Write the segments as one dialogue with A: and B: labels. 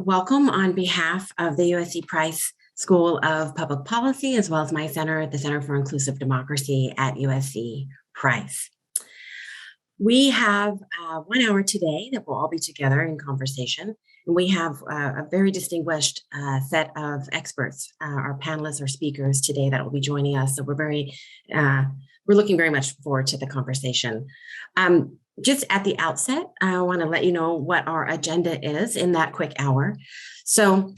A: welcome on behalf of the USC Price School of Public Policy, as well as my center at the Center for Inclusive Democracy at USC Price. We have 1 hour today that we'll all be together in conversation, and we have a very distinguished set of experts, our panelists, our speakers today that will be joining us. So we're looking very much forward to the conversation. Just at the outset, I want to let you know what our agenda is in that quick hour. So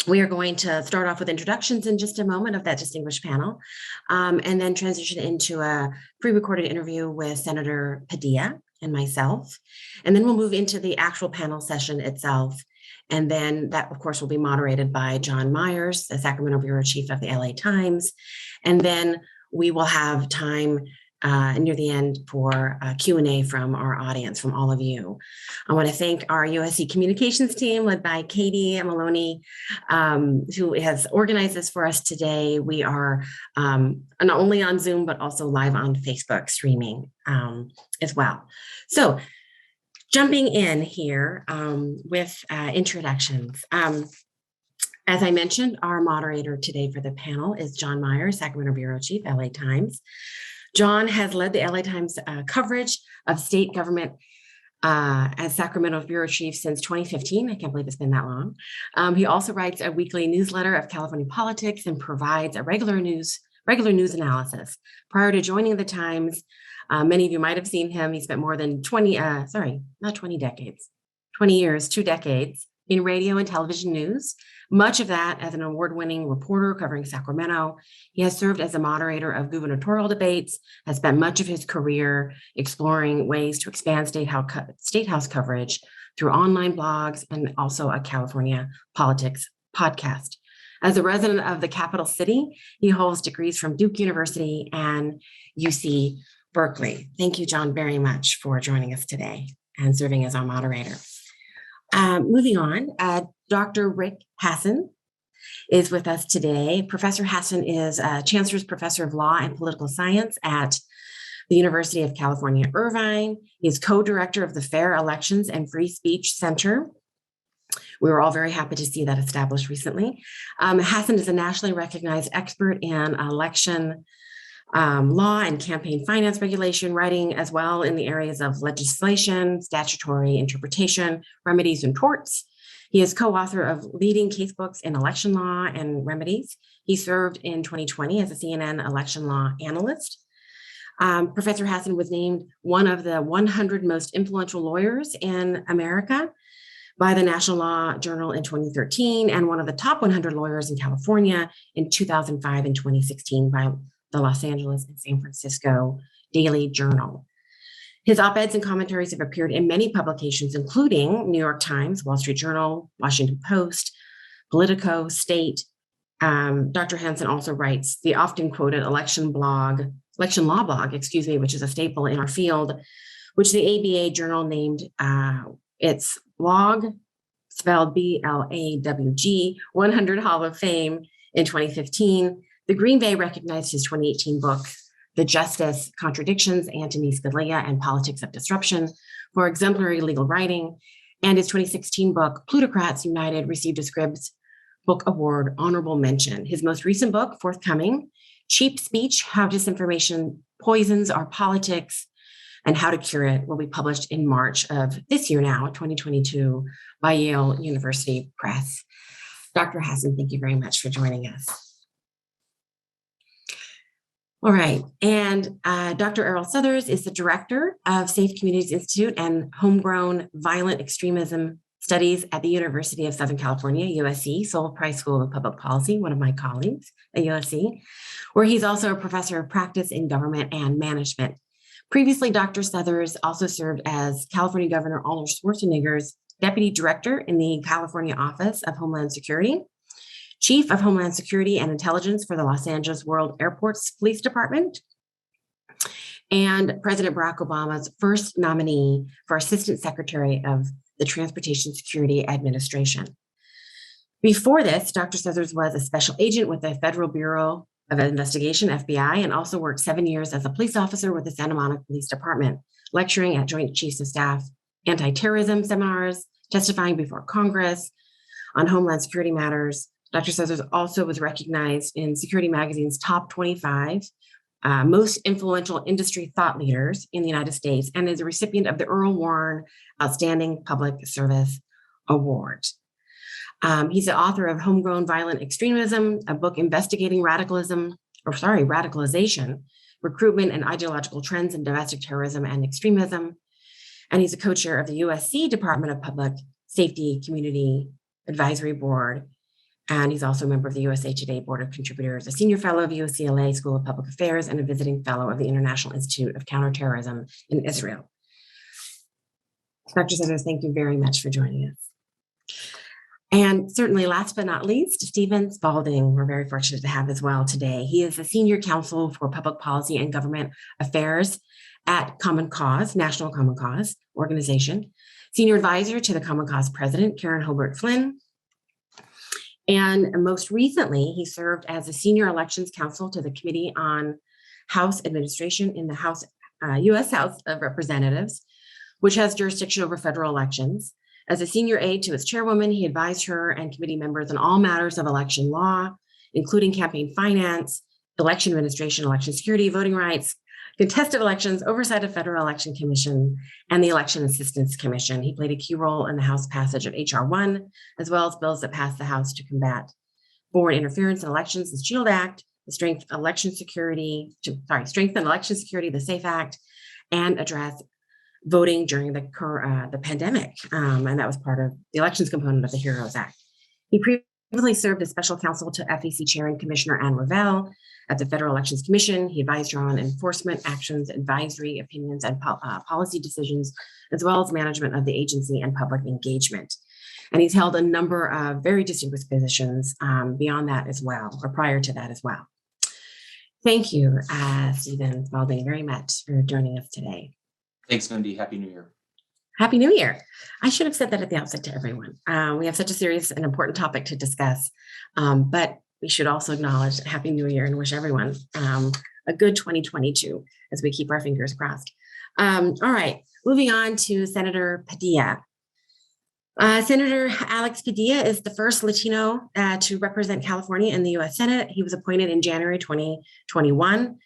A: we are going to start off with introductions in just a moment of that distinguished panel, and then transition into a pre-recorded interview with Senator Padilla and myself. And then we'll move into the actual panel session itself. And then that, of course, will be moderated by John Myers, the Sacramento Bureau Chief of the LA Times. And then we will have time near the end for Q&A from our audience, from all of you. I want to thank our USC communications team led by Katie Maloney, who has organized this for us today. We are not only on Zoom, but also live on Facebook streaming as well. So jumping in here with introductions. As I mentioned, our moderator today for the panel is John Myers, Sacramento Bureau Chief, LA Times. John has led the LA Times coverage of state government as Sacramento Bureau Chief since 2015. I can't believe it's been that long. He also writes a weekly newsletter of California politics and provides a regular news analysis. Prior to joining the Times, many of you might have seen him. He spent more than 20 years, 2 decades in radio and television news, much of that as an award-winning reporter covering Sacramento. He has served as a moderator of gubernatorial debates, has spent much of his career exploring ways to expand state house coverage through online blogs and also a California politics podcast. As a resident of the capital city, he holds degrees from Duke University and UC Berkeley. Thank you, John, very much for joining us today and serving as our moderator. Moving on, Dr. Rick Hasen is with us today. Professor Hasen is Chancellor's Professor of Law and Political Science at the University of California, Irvine. He is co-director of the Fair Elections and Free Speech Center. We were all very happy to see that established recently. Hasen is a nationally recognized expert in election law and campaign finance regulation, writing as well in the areas of legislation, statutory interpretation, remedies, and torts. He is co-author of leading casebooks in election law and remedies. He served in 2020 as a CNN election law analyst. Professor Hasen was named one of the 100 most influential lawyers in America by the National Law Journal in 2013, and one of the top 100 lawyers in California in 2005 and 2016 by the Los Angeles and San Francisco Daily Journal. His op-eds and commentaries have appeared in many publications, including New York Times, Wall Street Journal, Washington Post, Politico, State. Dr. Hasen also writes the often quoted election law blog, which is a staple in our field, which the ABA Journal named its blog, spelled BLAWG, 100 Hall of Fame in 2015. The Green Bay recognized his 2018 book, The Justice, Contradictions, Antony Scalia, and Politics of Disruption for exemplary legal writing, and his 2016 book, Plutocrats United, received a Scribs Book Award honorable mention. His most recent book, forthcoming, Cheap Speech, How Disinformation Poisons Our Politics and How to Cure It, will be published in March of this year now, 2022, by Yale University Press. Dr. Hasen, thank you very much for joining us. All right, and Dr. Errol Southers is the director of Safe Communities Institute and Homegrown Violent Extremism Studies at the University of Southern California, USC, Sol Price School of Public Policy, one of my colleagues at USC, where he's also a professor of practice in government and management. Previously, Dr. Southers also served as California Governor Arnold Schwarzenegger's deputy director in the California Office of Homeland Security, Chief of Homeland Security and Intelligence for the Los Angeles World Airports Police Department, and President Barack Obama's first nominee for Assistant Secretary of the Transportation Security Administration. Before this, Dr. Southers was a special agent with the Federal Bureau of Investigation, FBI, and also worked 7 years as a police officer with the Santa Monica Police Department, lecturing at Joint Chiefs of Staff anti-terrorism seminars, testifying before Congress on Homeland Security matters. Dr. Caesars also was recognized in Security Magazine's top 25 most influential industry thought leaders in the United States, and is a recipient of the Earl Warren Outstanding Public Service Award. He's the author of Homegrown Violent Extremism, a book investigating radicalization, recruitment, and ideological trends in domestic terrorism and extremism. And he's a co-chair of the USC Department of Public Safety Community Advisory Board. And he's also a member of the USA Today Board of Contributors, a senior fellow of UCLA School of Public Affairs, and a visiting fellow of the International Institute of Counterterrorism in Israel. Dr. Caesars, thank you very much for joining us. And certainly, last but not least, Stephen Spalding, we're very fortunate to have as well today. He is the Senior Counsel for Public Policy and Government Affairs at Common Cause, National Common Cause organization, Senior Advisor to the Common Cause President, Karen Hobart Flynn. And most recently, he served as a Senior Elections Counsel to the Committee on House Administration in the U.S. House of Representatives, which has jurisdiction over federal elections. As a senior aide to its chairwoman, he advised her and committee members on all matters of election law, including campaign finance, election administration, election security, voting rights, contested elections, oversight of Federal Election Commission, and the Election Assistance Commission. He played a key role in the House passage of H.R. 1, as well as bills that passed the House to combat foreign interference in elections, the SHIELD Act, the Strengthen Election Security, the SAFE Act, and address voting during the pandemic. And that was part of the elections component of the HEROES Act. He previously served as special counsel to FEC Chair and Commissioner Ann Revelle at the Federal Elections Commission. He advised her on enforcement actions, advisory opinions, and policy decisions, as well as management of the agency and public engagement. And he's held a number of very distinguished positions beyond that as well, or prior to that as well. Thank you, Stephen Spalding, very much for joining us today.
B: Thanks, Mindy. Happy New Year.
A: Happy New Year. I should have said that at the outset to everyone. We have such a serious and important topic to discuss, but we should also acknowledge Happy New Year and wish everyone a good 2022 as we keep our fingers crossed. All right, moving on to Senator Padilla. Senator Alex Padilla is the first Latino to represent California in the U.S. Senate. He was appointed in January 2021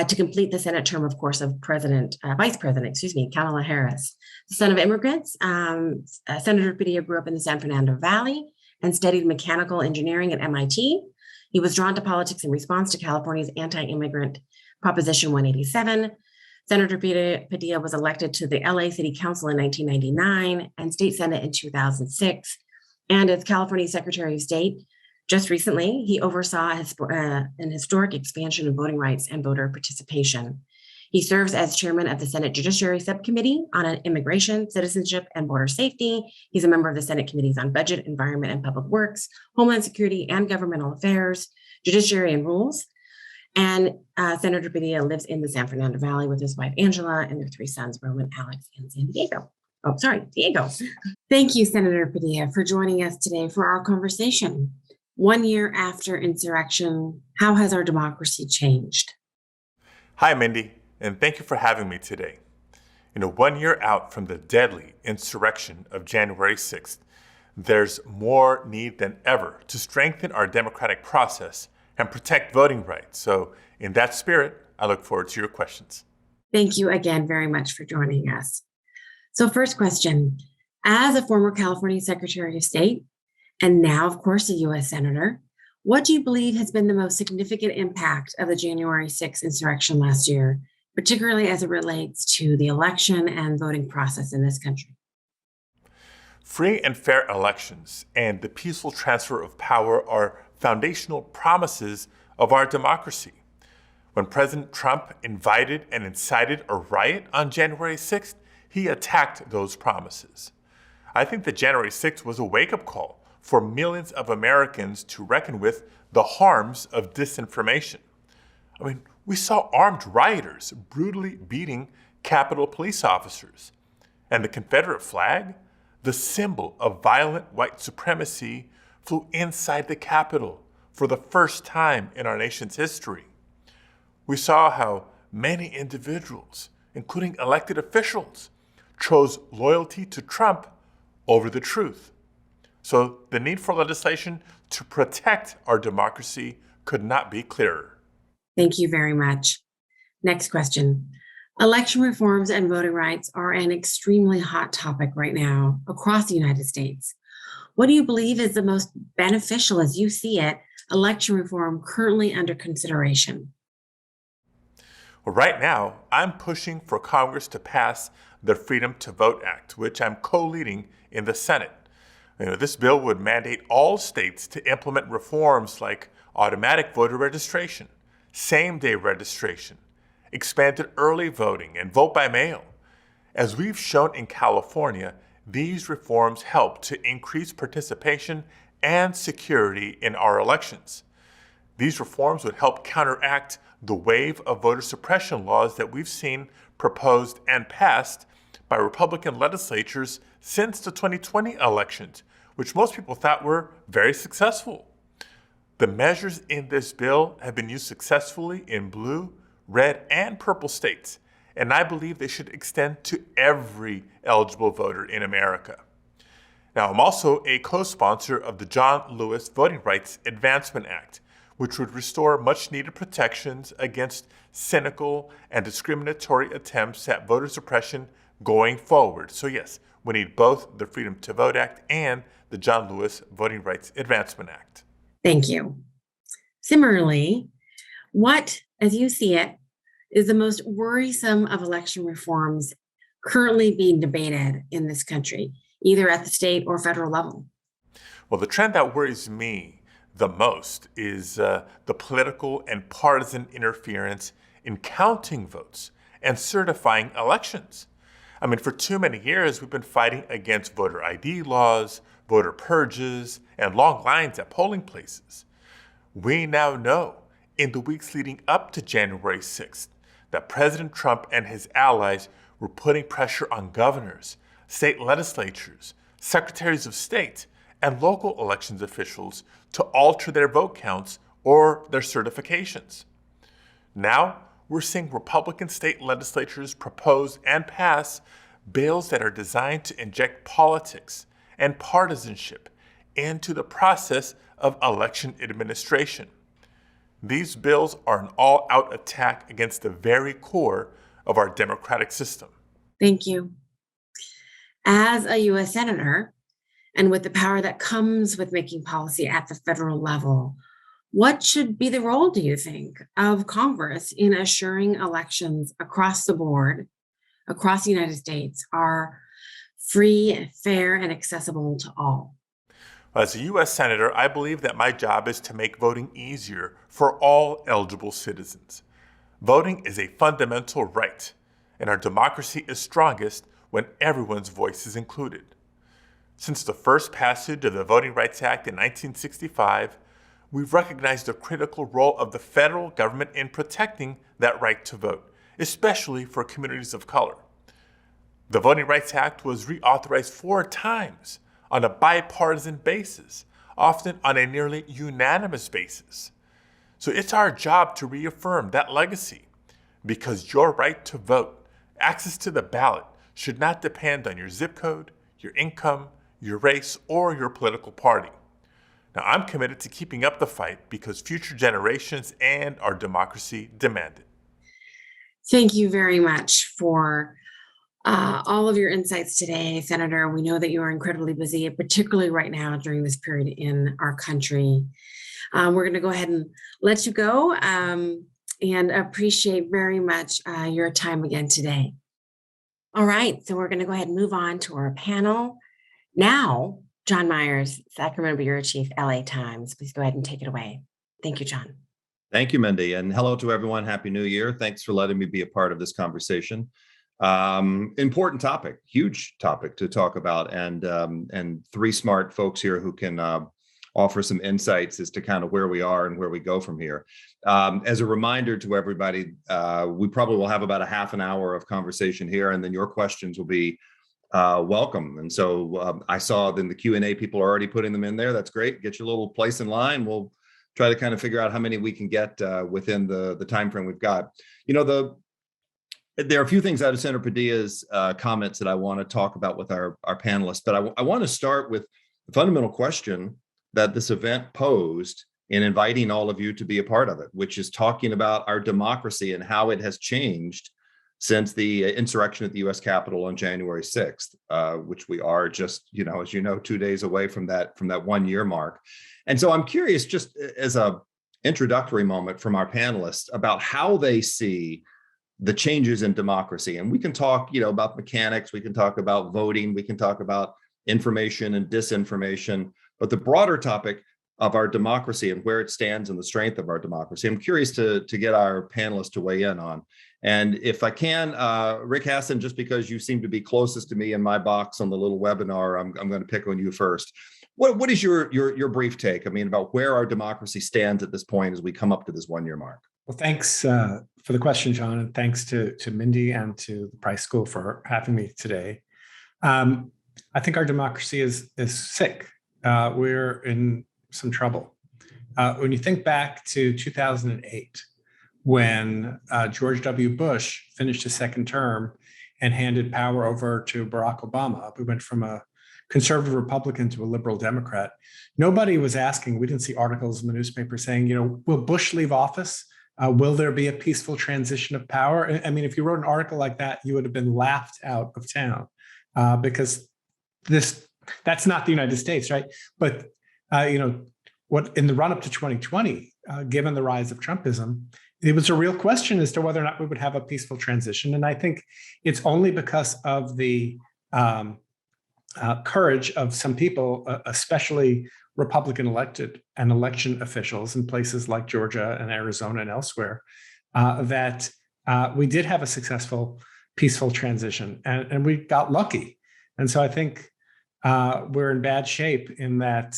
A: to complete the Senate term, of course, of Vice President, Kamala Harris. The son of immigrants, Senator Padilla grew up in the San Fernando Valley and studied mechanical engineering at MIT. He was drawn to politics in response to California's anti-immigrant Proposition 187. Senator Padilla was elected to the LA City Council in 1999 and State Senate in 2006. And as California Secretary of State, just recently, he oversaw an historic expansion of voting rights and voter participation. He serves as chairman of the Senate Judiciary Subcommittee on Immigration, Citizenship, and Border Safety. He's a member of the Senate Committees on Budget, Environment, and Public Works, Homeland Security and Governmental Affairs, Judiciary and Rules. And Senator Padilla lives in the San Fernando Valley with his wife, Angela, and their three sons, Roman, Alex, and Diego. Thank you, Senator Padilla, for joining us today for our conversation. 1 year after insurrection, how has our democracy changed?
C: Hi, Mindy, and thank you for having me today. 1 year out from the deadly insurrection of January 6th, there's more need than ever to strengthen our democratic process and protect voting rights. So in that spirit, I look forward to your questions.
A: Thank you again very much for joining us. So first question, as a former California Secretary of State, and now, of course, a U.S. Senator, what do you believe has been the most significant impact of the January 6th insurrection last year, particularly as it relates to the election and voting process in this country?
C: Free and fair elections and the peaceful transfer of power are foundational promises of our democracy. When President Trump invited and incited a riot on January 6th, he attacked those promises. I think that January 6th was a wake-up call for millions of Americans to reckon with the harms of disinformation. We saw armed rioters brutally beating Capitol police officers. And the Confederate flag, the symbol of violent white supremacy, flew inside the Capitol for the first time in our nation's history. We saw how many individuals, including elected officials, chose loyalty to Trump over the truth. So the need for legislation to protect our democracy could not be clearer.
A: Thank you very much. Next question. Election reforms and voting rights are an extremely hot topic right now across the United States. What do you believe is the most beneficial, as you see it, election reform currently under consideration?
C: Well, right now, I'm pushing for Congress to pass the Freedom to Vote Act, which I'm co-leading in the Senate. This bill would mandate all states to implement reforms like automatic voter registration, same-day registration, expanded early voting, and vote by mail. As we've shown in California, these reforms help to increase participation and security in our elections. These reforms would help counteract the wave of voter suppression laws that we've seen proposed and passed by Republican legislatures since the 2020 elections, which most people thought were very successful. The measures in this bill have been used successfully in blue, red, and purple states, and I believe they should extend to every eligible voter in America. Now, I'm also a co-sponsor of the John Lewis Voting Rights Advancement Act, which would restore much-needed protections against cynical and discriminatory attempts at voter suppression going forward. So yes, we need both the Freedom to Vote Act and the John Lewis Voting Rights Advancement Act.
A: Thank you. Similarly, what, as you see it, is the most worrisome of election reforms currently being debated in this country, either at the state or federal level?
C: Well, the trend that worries me the most is the political and partisan interference in counting votes and certifying elections. For too many years, we've been fighting against voter ID laws, voter purges, and long lines at polling places. We now know, in the weeks leading up to January 6th, that President Trump and his allies were putting pressure on governors, state legislatures, secretaries of state, and local elections officials to alter their vote counts or their certifications. Now, we're seeing Republican state legislatures propose and pass bills that are designed to inject politics and partisanship into the process of election administration. These bills are an all-out attack against the very core of our democratic system.
A: Thank you. As a U.S. Senator, and with the power that comes with making policy at the federal level, what should be the role, do you think, of Congress in assuring elections across the board, across the United States, are free, fair, and accessible to all?
C: As a U.S. Senator, I believe that my job is to make voting easier for all eligible citizens. Voting is a fundamental right, and our democracy is strongest when everyone's voice is included. Since the first passage of the Voting Rights Act in 1965, we've recognized the critical role of the federal government in protecting that right to vote, especially for communities of color. The Voting Rights Act was reauthorized 4 times on a bipartisan basis, often on a nearly unanimous basis. So it's our job to reaffirm that legacy, because your right to vote, access to the ballot, should not depend on your zip code, your income, your race, or your political party. Now, I'm committed to keeping up the fight because future generations and our democracy demand it.
A: Thank you very much for all of your insights today, Senator. We know that you are incredibly busy, particularly right now during this period in our country. We're going to go ahead and let you go and appreciate very much your time again today. All right, so we're going to go ahead and move on to our panel. Now, John Myers, Sacramento Bureau Chief, LA Times. Please go ahead and take it away. Thank you, John.
D: Thank you, Mindy, and hello to everyone. Happy New Year. Thanks for letting me be a part of this conversation. Important topic, huge topic to talk about, and 3 smart folks here who can offer some insights as to kind of where we are and where we go from here. As a reminder to everybody, we probably will have about a half an hour of conversation here, and then your questions will be welcome. And so I saw in the Q&A, people are already putting them in there. That's great. Get your little place in line. We'll try to kind of figure out how many we can get within the time frame we've got. There are a few things out of Senator Padilla's comments that I want to talk about with our panelists, but I want to start with the fundamental question that this event posed in inviting all of you to be a part of it, which is talking about our democracy and how it has changed since the insurrection at the U.S. Capitol on January 6th, which we are just, as you know, 2 days away from that 1 year mark. And so I'm curious, just as a introductory moment from our panelists, about how they see the changes in democracy. And we can talk, about mechanics, we can talk about voting, we can talk about information and disinformation, but the broader topic of our democracy and where it stands and the strength of our democracy, I'm curious to get our panelists to weigh in on. And if I can, Rick Hasen, just because you seem to be closest to me in my box on the little webinar, I'm going to pick on you first. What is your brief take? About where our democracy stands at this point as we come up to this 1 year mark?
E: Well, thanks for the question, John, and thanks to Mindy and to the Price School for having me today. I think our democracy is sick. We're in some trouble. When you think back to 2008, when George W. Bush finished his second term and handed power over to Barack Obama, we went from a conservative Republican to a liberal Democrat. Nobody was asking, we didn't see articles in the newspaper saying, will Bush leave office? Will there be a peaceful transition of power? If you wrote an article like that, you would have been laughed out of town because that's not the United States, right? But what in the run up to 2020, given the rise of Trumpism, it was a real question as to whether or not we would have a peaceful transition. And I think it's only because of the courage of some people, especially Republican elected and election officials in places like Georgia and Arizona and elsewhere, that we did have a successful, peaceful transition, and we got lucky. And so I think we're in bad shape in that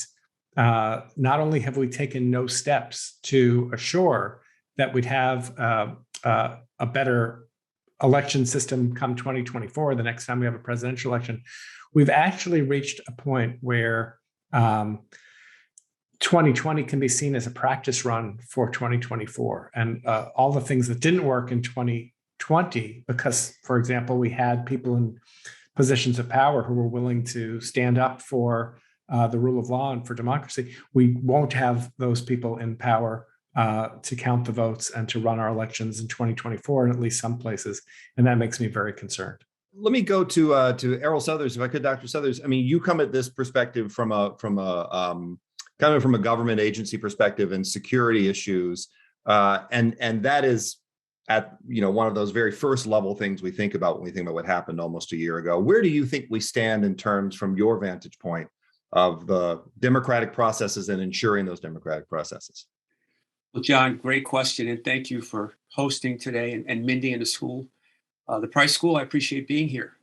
E: not only have we taken no steps to assure that we'd have a better election system come 2024, the next time we have a presidential election, we've actually reached a point where 2020 can be seen as a practice run for 2024. And all the things that didn't work in 2020, because, for example, we had people in positions of power who were willing to stand up for the rule of law and for democracy, we won't have those people in power to count the votes and to run our elections in 2024 in at least some places. And that makes me very concerned.
D: Let me go to Errol Southers, if I could, Dr. Southers. You come at this perspective from a government agency perspective and security issues, and that is at one of those very first level things we think about when we think about what happened almost a year ago. Where do you think we stand in terms, from your vantage point, of the democratic processes and ensuring those democratic processes?
F: Well, John, great question, and thank you for hosting today, and Mindy and the school. The Price School, I appreciate being here.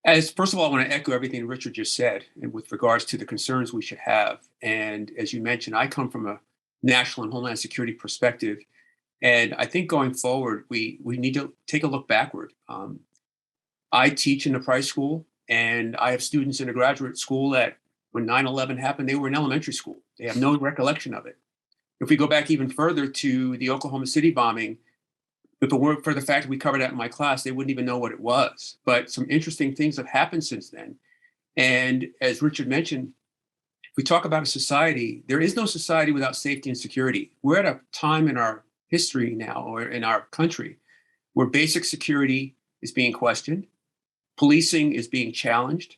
F: First of all, I want to echo everything Richard just said and with regards to the concerns we should have. And as you mentioned, I come from a national and homeland security perspective. And I think going forward, we need to take a look backward. I teach in the Price School, and I have students in a graduate school that when 9/11 happened, they were in elementary school. They have no recollection of it. If we go back even further to the Oklahoma City bombing, if it weren't for the fact that we covered that in my class, they wouldn't even know what it was. But some interesting things have happened since then. And as Richard mentioned, if we talk about a society, there is no society without safety and security. We're at a time in our history now, or in our country, where basic security is being questioned, policing is being challenged.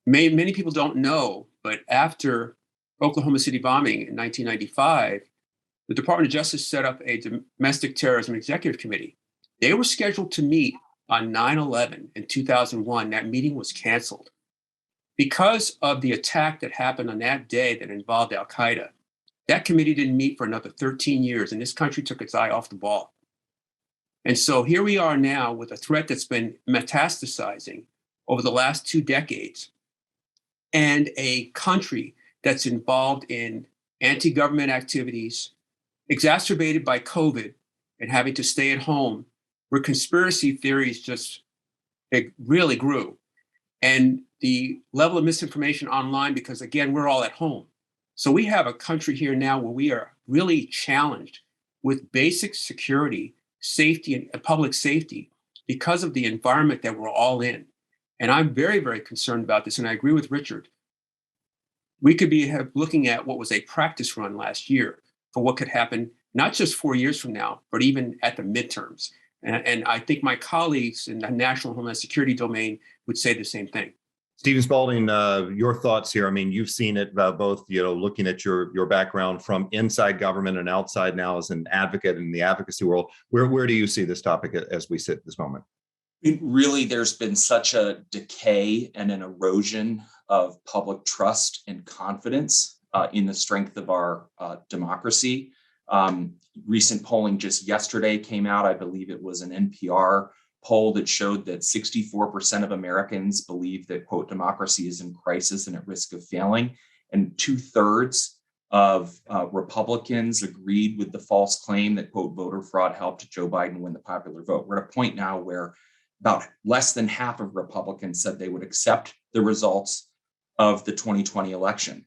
F: Many people don't know, but after Oklahoma City bombing in 1995, the Department of Justice set up a domestic terrorism executive committee. They were scheduled to meet on 9/11 in 2001. That meeting was canceled because of the attack that happened on that day that involved al-Qaeda. That committee didn't meet for another 13 years, and this country took its eye off the ball. And so here we are now with a threat that's been metastasizing over the last 2 decades, and a country that's involved in anti-government activities, exacerbated by COVID and having to stay at home, where conspiracy theories it really grew. And the level of misinformation online, because again, we're all at home. So we have a country here now where we are really challenged with basic security, safety, and public safety because of the environment that we're all in. And I'm very, very concerned about this. And I agree with Richard. We could be looking at what was a practice run last year for what could happen, not just 4 years from now, but even at the midterms. And I think my colleagues in the national homeland security domain would say the same thing.
D: Stephen Spalding, your thoughts here. I mean, you've seen it both, looking at your background from inside government and outside now as an advocate in the advocacy world. Where do you see this topic as we sit this moment?
B: Really, there's been such a decay and an erosion of public trust and confidence in the strength of our democracy. Recent polling just yesterday came out. I believe it was an NPR poll that showed that 64% of Americans believe that, quote, democracy is in crisis and at risk of failing. And 2/3 of Republicans agreed with the false claim that, quote, voter fraud helped Joe Biden win the popular vote. We're at a point now where about less than half of Republicans said they would accept the results of the 2020 election.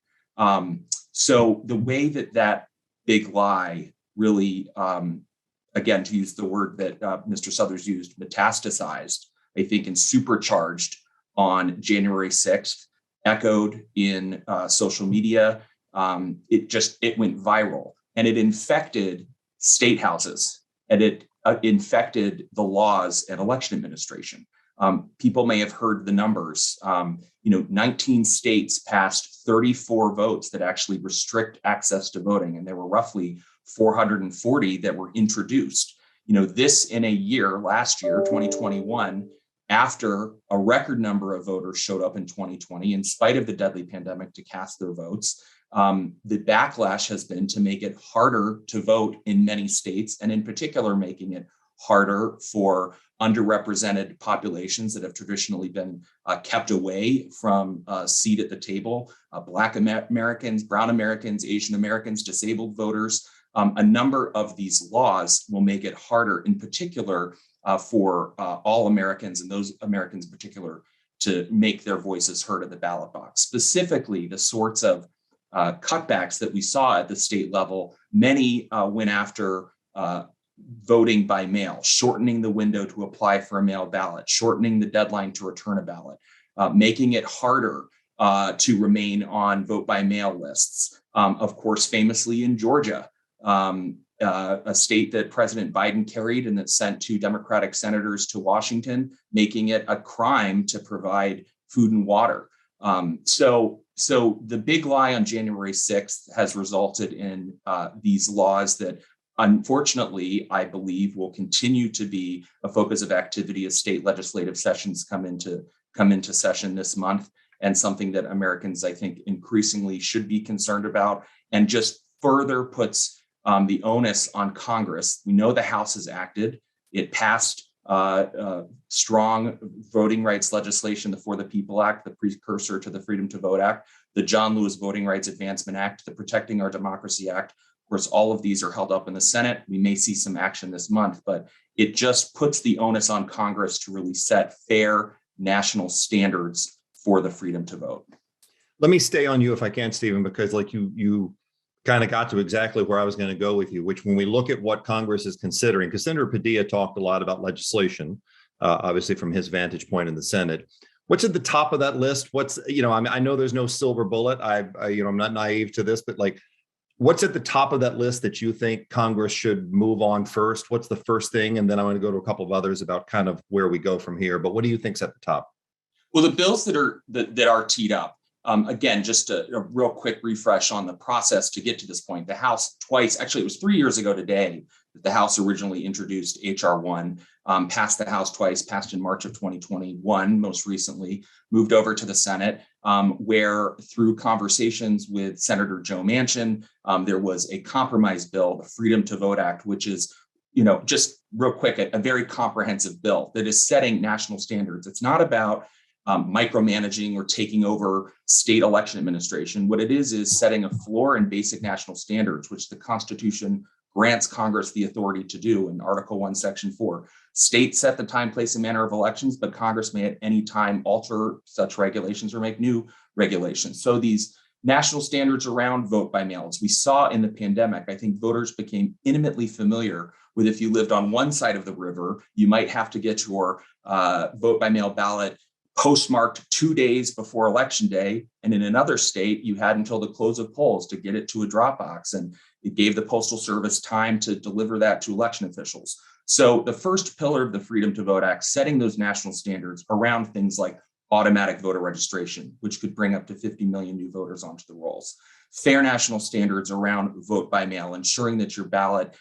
B: So the way that big lie really, again, to use the word that Mr. Suthers used, metastasized, I think, and supercharged on January 6th, echoed in social media. It went viral, and it infected state houses, and it infected the laws and election administration. People may have heard the numbers. 19 states passed 34 votes that actually restrict access to voting, and there were roughly 440 that were introduced. This in a year, last year, 2021, after a record number of voters showed up in 2020, in spite of the deadly pandemic, to cast their votes. The backlash has been to make it harder to vote in many states, and in particular, making it harder for underrepresented populations that have traditionally been kept away from a seat at the table. Black Americans, Brown Americans, Asian Americans, disabled voters. A number of these laws will make it harder, in particular, for all Americans, and those Americans in particular, to make their voices heard at the ballot box. Specifically, the sorts of cutbacks that we saw at the state level, many went after voting by mail, shortening the window to apply for a mail ballot, shortening the deadline to return a ballot, making it harder to remain on vote by mail lists. Of course, famously in Georgia, a state that President Biden carried and that sent 2 Democratic senators to Washington, making it a crime to provide food and water. So the big lie on January 6th has resulted in these laws that, unfortunately, I believe will continue to be a focus of activity as state legislative sessions come into session this month, and something that Americans, I think, increasingly should be concerned about, and just further puts the onus on Congress. We know the House has acted. It passed strong voting rights legislation, the For the People Act, the precursor to the Freedom to Vote Act, the John Lewis Voting Rights Advancement Act, the Protecting Our Democracy Act. Of course, all of these are held up in the Senate. We may see some action this month, but it just puts the onus on Congress to really set fair national standards for the freedom to vote.
D: Let me stay on you if I can, Stephen, because you kind of got to exactly where I was going to go with you, which when we look at what Congress is considering, because Senator Padilla talked a lot about legislation, obviously from his vantage point in the Senate. What's at the top of that list? I know there's no silver bullet. I'm not naive to this, but what's at the top of that list that you think Congress should move on first? What's the first thing? And then I'm going to go to a couple of others about kind of where we go from here. But what do you think's at the top?
B: Well, the bills that are teed up, again, just a real quick refresh on the process to get to this point. The House twice, actually it was 3 years ago today, that the House originally introduced H.R. 1, passed the House twice, passed in March of 2021, most recently, moved over to the Senate, where through conversations with Senator Joe Manchin, there was a compromise bill, the Freedom to Vote Act, which is, just real quick, a very comprehensive bill that is setting national standards. It's not about micromanaging or taking over state election administration. What it is setting a floor and basic national standards, which the Constitution grants Congress the authority to do in Article 1, Section 4. States set the time, place, and manner of elections, but Congress may at any time alter such regulations or make new regulations. So these national standards around vote by mail, as we saw in the pandemic, I think voters became intimately familiar with, if you lived on one side of the river, you might have to get your vote by mail ballot postmarked 2 days before election day. And in another state, you had until the close of polls to get it to a drop box. And it gave the Postal Service time to deliver that to election officials. So the first pillar of the Freedom to Vote Act, setting those national standards around things like automatic voter registration, which could bring up to 50 million new voters onto the rolls. Fair national standards around vote by mail, ensuring that your ballot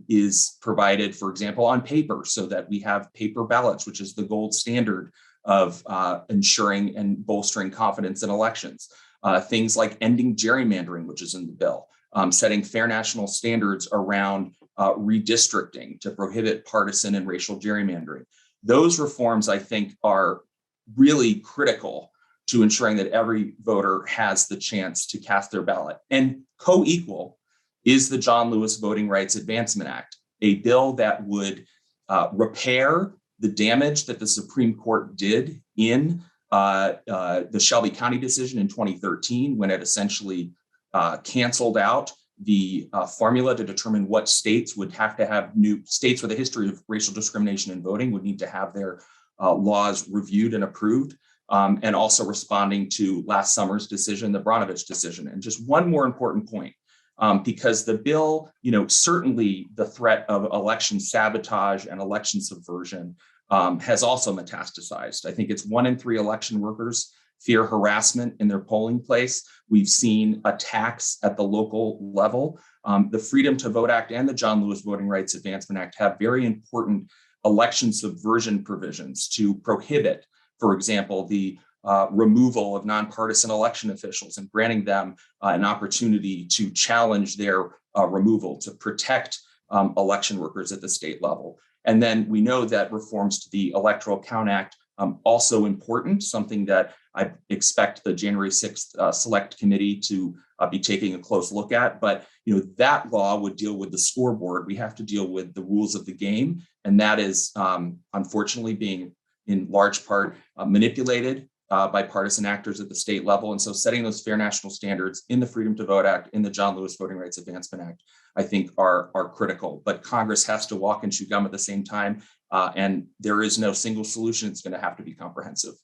B: is provided, for example, on paper, so that we have paper ballots, which is the gold standard of ensuring and bolstering confidence in elections. Things like ending gerrymandering, which is in the bill, setting fair national standards around redistricting to prohibit partisan and racial gerrymandering. Those reforms, I think, are really critical to ensuring that every voter has the chance to cast their ballot. And co-equal is the John Lewis Voting Rights Advancement Act, a bill that would repair the damage that the Supreme Court did in the Shelby County decision in 2013, when it essentially canceled out the formula to determine what states would have to have new states with a history of racial discrimination in voting would need to have their laws reviewed and approved, and also responding to last summer's decision, the Bronovich decision. And just one more important point, because the bill, certainly the threat of election sabotage and election subversion has also metastasized. I think it's 1 in 3 election workers fear harassment in their polling place. We've seen attacks at the local level. The Freedom to Vote Act and the John Lewis Voting Rights Advancement Act have very important election subversion provisions to prohibit, for example, the removal of nonpartisan election officials and granting them an opportunity to challenge their removal, to protect election workers at the state level. And then we know that reforms to the Electoral Count Act also important, something that I expect the January 6th Select Committee to be taking a close look at. But that law would deal with the scoreboard. We have to deal with the rules of the game, and that is unfortunately being in large part manipulated by partisan actors at the state level. And so setting those fair national standards in the Freedom to Vote Act, in the John Lewis Voting Rights Advancement Act, I think are critical. But Congress has to walk and chew gum at the same time. And there is no single solution. It's going to have to be comprehensive.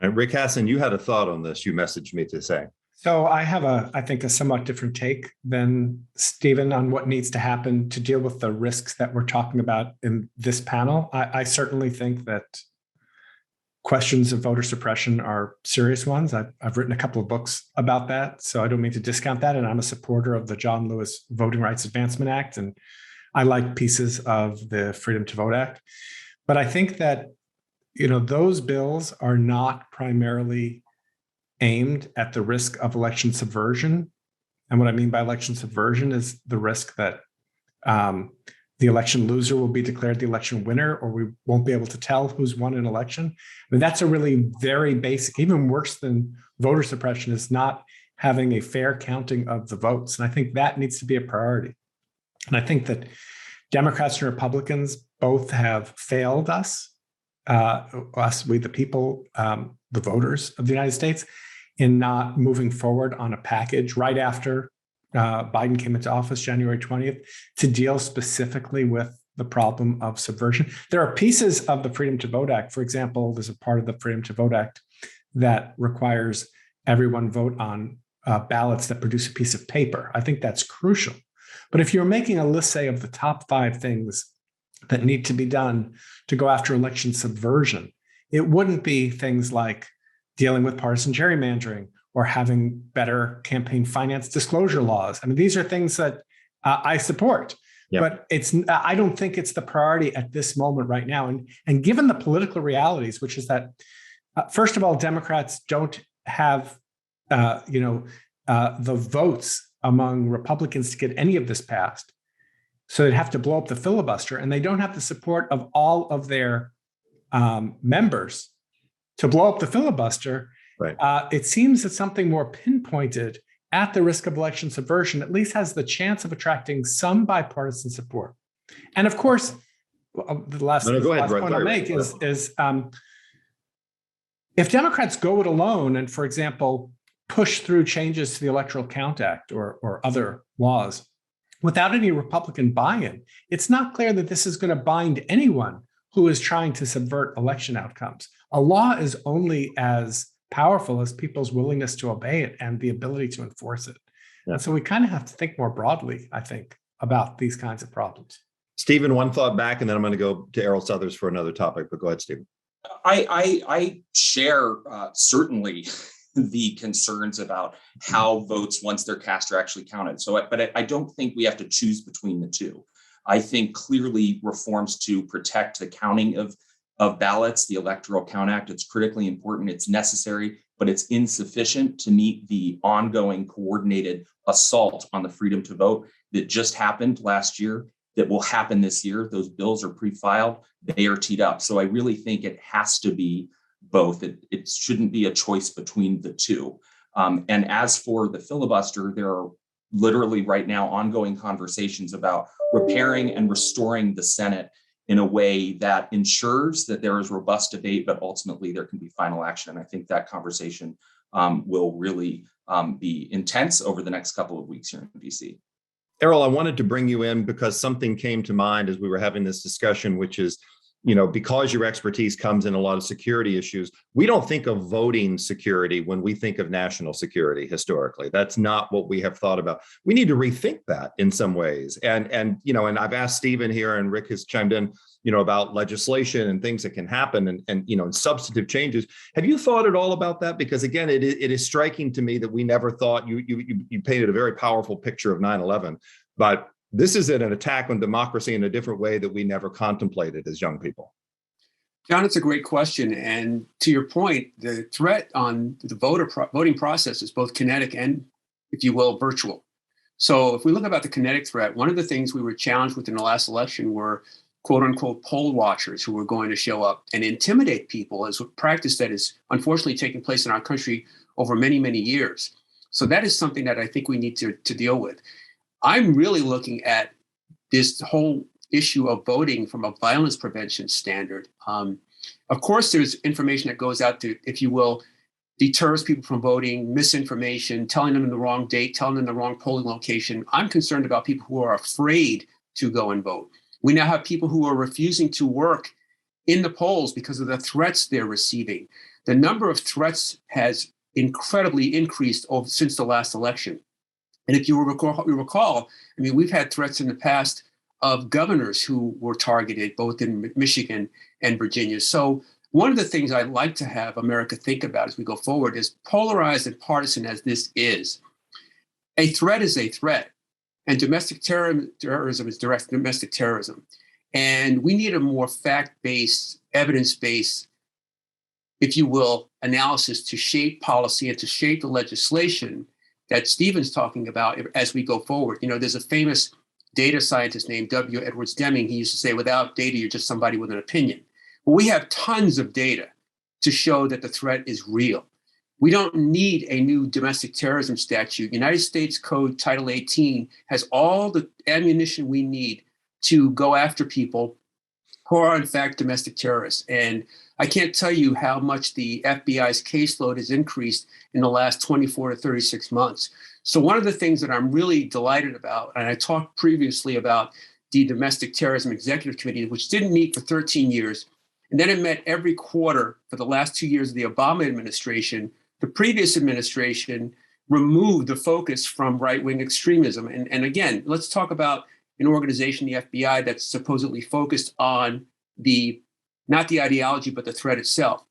D: And Rick Hasen, you had a thought on this. You messaged me to say.
E: So I have I think a somewhat different take than Stephen on what needs to happen to deal with the risks that we're talking about in this panel. I certainly think that questions of voter suppression are serious ones. I've written a couple of books about that, so I don't mean to discount that. And I'm a supporter of the John Lewis Voting Rights Advancement Act, and I like pieces of the Freedom to Vote Act. But I think that, those bills are not primarily aimed at the risk of election subversion. And what I mean by election subversion is the risk that the election loser will be declared the election winner, or we won't be able to tell who's won an election. I mean, that's a really very basic, even worse than voter suppression, is not having a fair counting of the votes. And I think that needs to be a priority. And I think that Democrats and Republicans both have failed us, we the people, the voters of the United States, in not moving forward on a package right after Biden came into office, January 20th, to deal specifically with the problem of subversion. There are pieces of the Freedom to Vote Act. For example, there's a part of the Freedom to Vote Act that requires everyone vote on ballots that produce a piece of paper. I think that's crucial. But if you're making a list, say, of the top 5 things that need to be done to go after election subversion, it wouldn't be things like dealing with partisan gerrymandering or having better campaign finance disclosure laws. I mean, these are things that I support, but I don't think it's the priority at this moment right now. And given the political realities, which is that, first of all, Democrats don't have, the votes among Republicans to get any of this passed. So they'd have to blow up the filibuster, and they don't have the support of all of their members to blow up the filibuster.
D: Right.
E: It seems that something more pinpointed at the risk of election subversion at least has the chance of attracting some bipartisan support. And of course, the last point I'll make is if Democrats go it alone and, for example, push through changes to the Electoral Count Act or other laws without any Republican buy-in, it's not clear that this is going to bind anyone who is trying to subvert election outcomes. A law is only as powerful as people's willingness to obey it and the ability to enforce it.
D: Yeah.
E: And so we kind of have to think more broadly, I think, about these kinds of problems.
D: Stephen, one thought back, and then I'm going to go to Errol Southers for another topic, but go ahead, Stephen.
B: I share certainly the concerns about how votes, once they're cast, are actually counted. But I don't think we have to choose between the two. I think clearly reforms to protect the counting of ballots, the Electoral Count Act, it's critically important, it's necessary, but it's insufficient to meet the ongoing coordinated assault on the freedom to vote that just happened last year, that will happen this year. Those bills are pre-filed, they are teed up. So I really think it has to be both. It shouldn't be a choice between the two. And as for the filibuster, there are literally right now ongoing conversations about repairing and restoring the Senate in a way that ensures that there is robust debate, but ultimately there can be final action. And I think that conversation will really be intense over the next couple of weeks here in DC.
D: Errol, I wanted to bring you in because something came to mind as we were having this discussion, which is, because your expertise comes in a lot of security issues, we don't think of voting security when we think of national security historically. That's not what we have thought about. We need to rethink that in some ways. And I've asked Stephen here, and Rick has chimed in, about legislation and things that can happen and substantive changes. Have you thought at all about that? Because again, it is striking to me that we never thought, you painted a very powerful picture of 9/11, but this is an attack on democracy in a different way that we never contemplated as young people.
F: John, it's a great question. And to your point, the threat on the voting process is both kinetic and, if you will, virtual. So if we look about the kinetic threat, one of the things we were challenged with in the last election were quote unquote poll watchers who were going to show up and intimidate people, as a practice that is unfortunately taking place in our country over many, many years. So that is something that I think we need to deal with. I'm really looking at this whole issue of voting from a violence prevention standard. Of course, there's information that goes out to, if you will, deters people from voting, misinformation, telling them the wrong date, telling them the wrong polling location. I'm concerned about people who are afraid to go and vote. We now have people who are refusing to work in the polls because of the threats they're receiving. The number of threats has incredibly increased since the last election. And if you recall, we've had threats in the past of governors who were targeted, both in Michigan and Virginia. So one of the things I'd like to have America think about as we go forward is, polarized and partisan as this is, a threat is a threat. And domestic terrorism is direct domestic terrorism. And we need a more fact-based, evidence-based, if you will, analysis to shape policy and to shape the legislation that Stephen's talking about as we go forward. There's a famous data scientist named W. Edwards Deming. He used to say, without data, you're just somebody with an opinion. Well, we have tons of data to show that the threat is real. We don't need a new domestic terrorism statute. United States Code Title 18 has all the ammunition we need to go after people who are, in fact, domestic terrorists. And I can't tell you how much the FBI's caseload has increased in the last 24 to 36 months. So one of the things that I'm really delighted about, and I talked previously about the Domestic Terrorism Executive Committee, which didn't meet for 13 years, and then it met every quarter for the last 2 years of the Obama administration. The previous administration removed the focus from right-wing extremism. And again, let's talk about an organization, the FBI, that's supposedly focused on not the ideology, but the threat itself.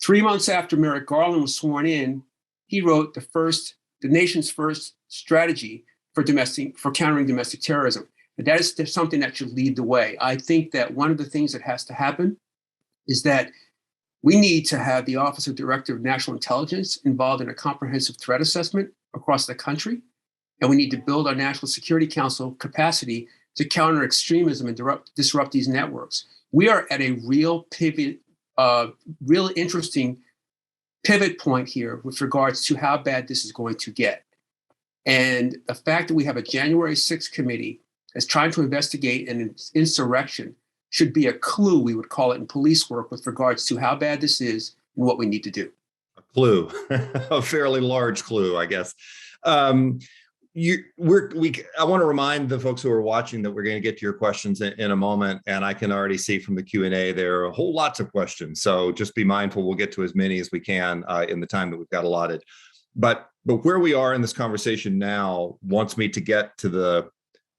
F: 3 months after Merrick Garland was sworn in, he wrote the nation's first strategy for countering domestic terrorism. And that is something that should lead the way. I think that one of the things that has to happen is that we need to have the Office of Director of National Intelligence involved in a comprehensive threat assessment across the country. And we need to build our National Security Council capacity to counter extremism and disrupt these networks. We are at a real interesting pivot point here with regards to how bad this is going to get. And the fact that we have a January 6th committee that's trying to investigate an insurrection should be a clue, we would call it in police work, with regards to how bad this is and what we need to do.
D: A clue, a fairly large clue, I guess. I want to remind the folks who are watching that we're going to get to your questions in a moment, and I can already see from the Q&A there are a whole lots of questions. So just be mindful. We'll get to as many as we can in the time that we've got allotted. But where we are in this conversation now wants me to get to the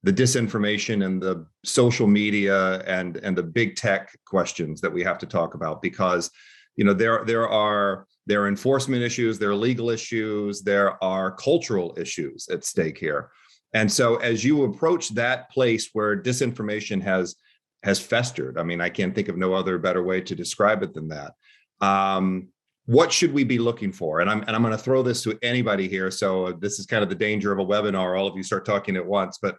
D: disinformation and the social media and the big tech questions that we have to talk about, because there are enforcement issues, there are legal issues, there are cultural issues at stake here. And so as you approach that place where disinformation has festered, I mean, I can't think of no other better way to describe it than that. What should we be looking for? And I'm going to throw this to anybody here. So this is kind of the danger of a webinar. All of you start talking at once, but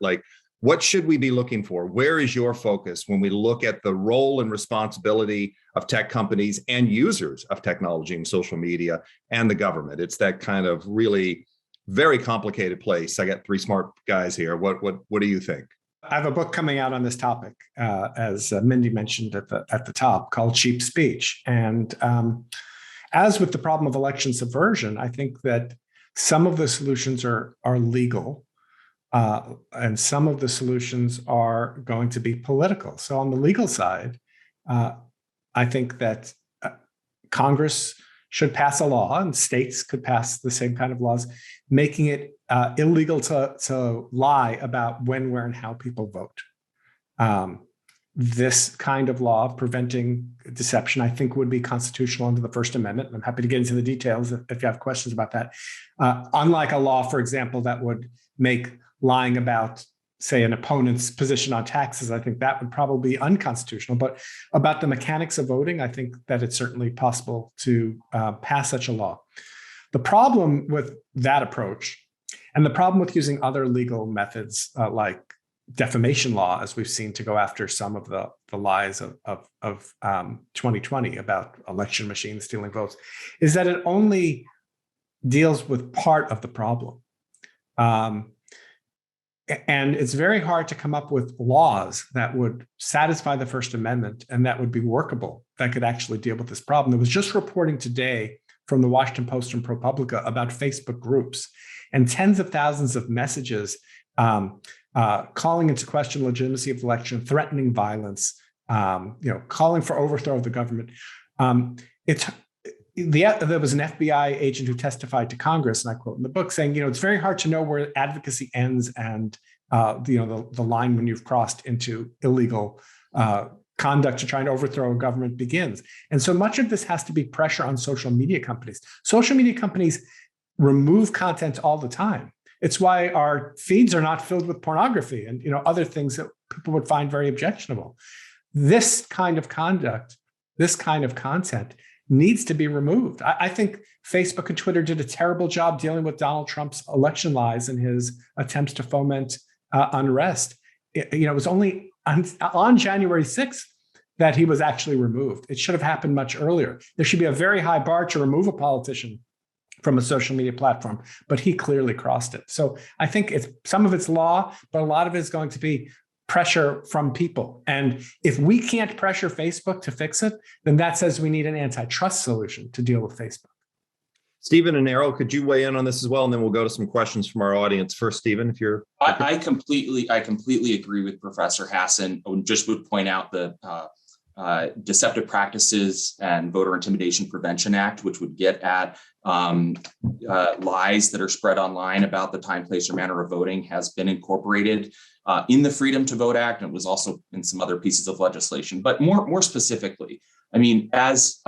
D: what should we be looking for? Where is your focus when we look at the role and responsibility of tech companies and users of technology and social media and the government? It's that kind of really very complicated place. I got three smart guys here. What do you think?
E: I have a book coming out on this topic, as Mindy mentioned at the top, called Cheap Speech. And as with the problem of election subversion, I think that some of the solutions are legal. And some of the solutions are going to be political. So on the legal side, I think that Congress should pass a law, and states could pass the same kind of laws, making it illegal to lie about when, where, and how people vote. This kind of law preventing deception, I think, would be constitutional under the First Amendment. I'm happy to get into the details if you have questions about that. Unlike a law, for example, that would make lying about, say, an opponent's position on taxes, I think that would probably be unconstitutional. But about the mechanics of voting, I think that it's certainly possible to pass such a law. The problem with that approach, and the problem with using other legal methods like defamation law, as we've seen, to go after some of the lies of 2020 about election machines stealing votes, is that it only deals with part of the problem. And it's very hard to come up with laws that would satisfy the First Amendment and that would be workable, that could actually deal with this problem. There was just reporting today from the Washington Post and ProPublica about Facebook groups and tens of thousands of messages calling into question legitimacy of the election, threatening violence, calling for overthrow of the government. There was an FBI agent who testified to Congress, and I quote in the book, saying, it's very hard to know where advocacy ends and the line when you've crossed into illegal conduct to try and overthrow a government begins. And so much of this has to be pressure on social media companies. Social media companies remove content all the time. It's why our feeds are not filled with pornography and other things that people would find very objectionable. This kind of conduct, this kind of content needs to be removed. I think Facebook and Twitter did a terrible job dealing with Donald Trump's election lies and his attempts to foment unrest. It was only on January 6th that he was actually removed. It should have happened much earlier. There should be a very high bar to remove a politician from a social media platform, but he clearly crossed it. So I think some of it's law, but a lot of it is going to be pressure from people. And if we can't pressure Facebook to fix it, then that says we need an antitrust solution to deal with Facebook.
D: Stephen and Errol, could you weigh in on this as well? And then we'll go to some questions from our audience. First, Stephen, if you're...
B: I completely agree with Professor Hasen. I just would point out the Deceptive Practices and Voter Intimidation Prevention Act, which would get at lies that are spread online about the time, place, or manner of voting, has been incorporated in the Freedom to Vote Act, and it was also in some other pieces of legislation. But more specifically, as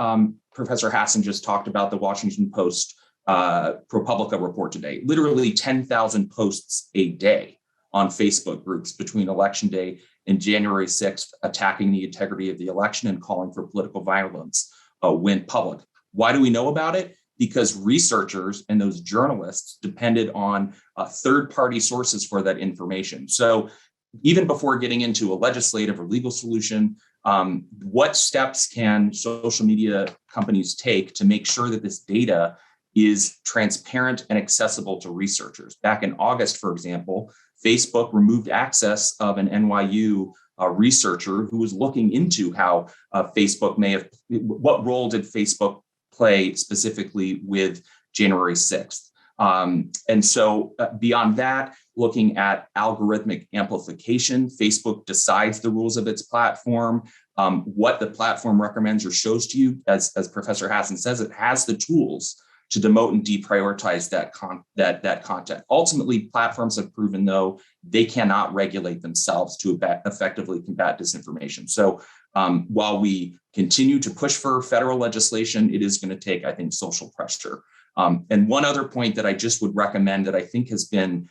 B: Professor Hasen just talked about, the Washington Post ProPublica report today, literally 10,000 posts a day on Facebook groups between Election Day and January 6th, attacking the integrity of the election and calling for political violence went public. Why do we know about it? Because researchers and those journalists depended on third-party sources for that information. So even before getting into a legislative or legal solution, what steps can social media companies take to make sure that this data is transparent and accessible to researchers? Back in August, for example, Facebook removed access of an NYU researcher who was looking into how Facebook what role did Facebook play specifically with January 6th. And so beyond that, looking at algorithmic amplification. Facebook decides the rules of its platform. What the platform recommends or shows to you, as Professor Hasen says, it has the tools to demote and deprioritize that content. Ultimately, platforms have proven, though, they cannot regulate themselves to effectively combat disinformation. So while we continue to push for federal legislation, it is going to take, I think, social pressure. And one other point that I just would recommend that I think has been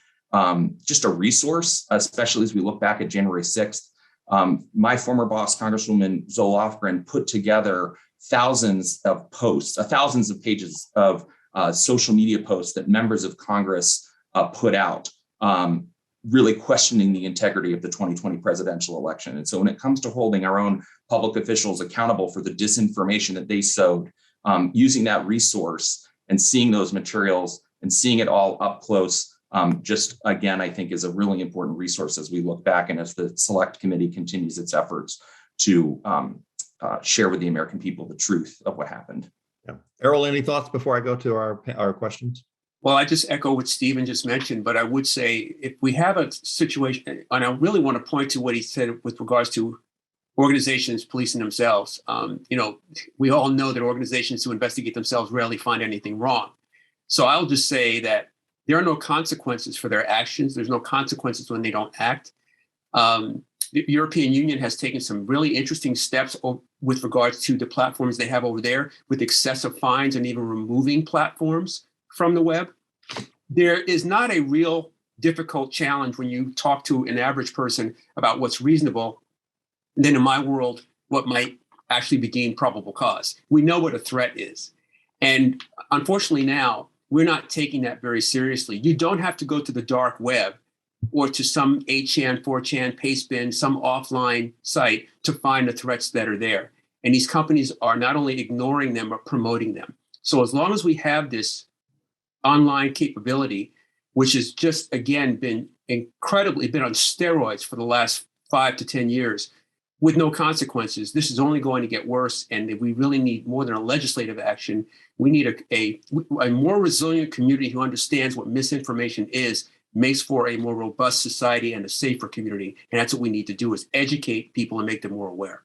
B: just a resource, especially as we look back at January 6th, my former boss, Congresswoman Zoe Lofgren, put together thousands of posts, thousands of pages of social media posts that members of Congress put out, really questioning the integrity of the 2020 presidential election. And so when it comes to holding our own public officials accountable for the disinformation that they sowed, using that resource and seeing those materials and seeing it all up close, just again, I think is a really important resource as we look back and as the Select Committee continues its efforts to share with the American people the truth of what happened.
D: Yeah. Errol, any thoughts before I go to our questions?
F: Well, I just echo what Stephen just mentioned, but I would say if we have a situation, and I really want to point to what he said with regards to organizations policing themselves. We all know that organizations who investigate themselves rarely find anything wrong. So I'll just say that there are no consequences for their actions. There's no consequences when they don't act. The European Union has taken some really interesting steps with regards to the platforms they have over there, with excessive fines and even removing platforms from the web. There is not a real difficult challenge when you talk to an average person about what's reasonable, and then in my world, what might actually be deemed probable cause. We know what a threat is. And unfortunately now, we're not taking that very seriously. You don't have to go to the dark web or to some 8chan, 4chan, pastebin, some offline site to find the threats that are there. And these companies are not only ignoring them, but promoting them. So as long as we have this online capability, which has just, again, been on steroids for the last 5 to 10 years, with no consequences, this is only going to get worse. And we really need more than a legislative action. We need a more resilient community who understands what misinformation is, makes for a more robust society and a safer community. And that's what we need to do, is educate people and make them more aware.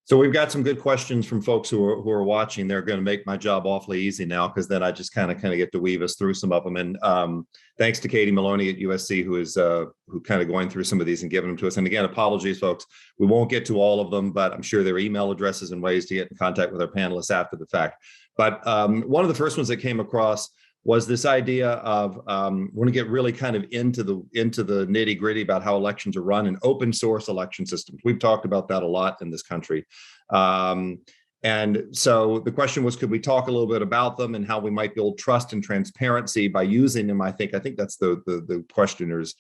D: So we've got some good questions from folks who are watching. They're going to make my job awfully easy now, because then I just kind of get to weave us through some of them. And thanks to Katie Maloney at USC, who is who kind of going through some of these and giving them to us. And again, apologies, folks. We won't get to all of them, but I'm sure there are email addresses and ways to get in contact with our panelists after the fact. But one of the first ones that came across was this idea of we're going to get really kind of into the nitty gritty about how elections are run and open source election systems. We've talked about that a lot in this country. And so the question was, could we talk a little bit about them and how we might build trust and transparency by using them? I think that's the questioner's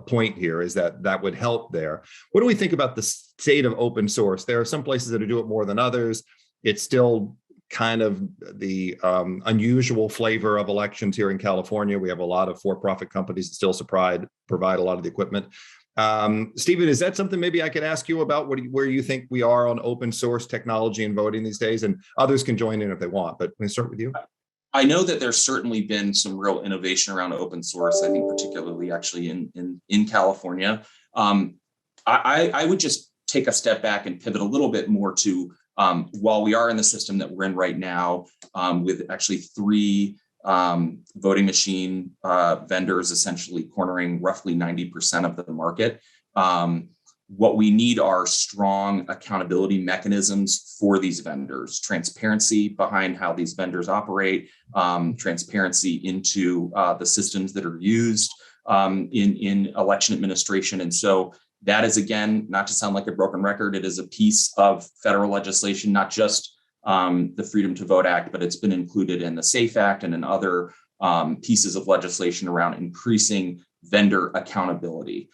D: point here, is that would help there. What do we think about the state of open source? There are some places that do it more than others. It's still kind of the unusual flavor of elections here in California. We have a lot of for-profit companies that still provide a lot of the equipment. Stephen, is that something maybe I could ask you about, where you think we are on open source technology and voting these days? And others can join in if they want, but can I start with you?
B: I know that there's certainly been some real innovation around open source, I think particularly actually in California. I would just take a step back and pivot a little bit more to while we are in the system that we're in right now, with actually 3 voting machine vendors essentially cornering roughly 90% of the market. What we need are strong accountability mechanisms for these vendors, transparency behind how these vendors operate, transparency into the systems that are used in election administration. And so that is, again, not to sound like a broken record, it is a piece of federal legislation, not just the Freedom to Vote Act, but it's been included in the SAFE Act and in other pieces of legislation around increasing vendor accountability.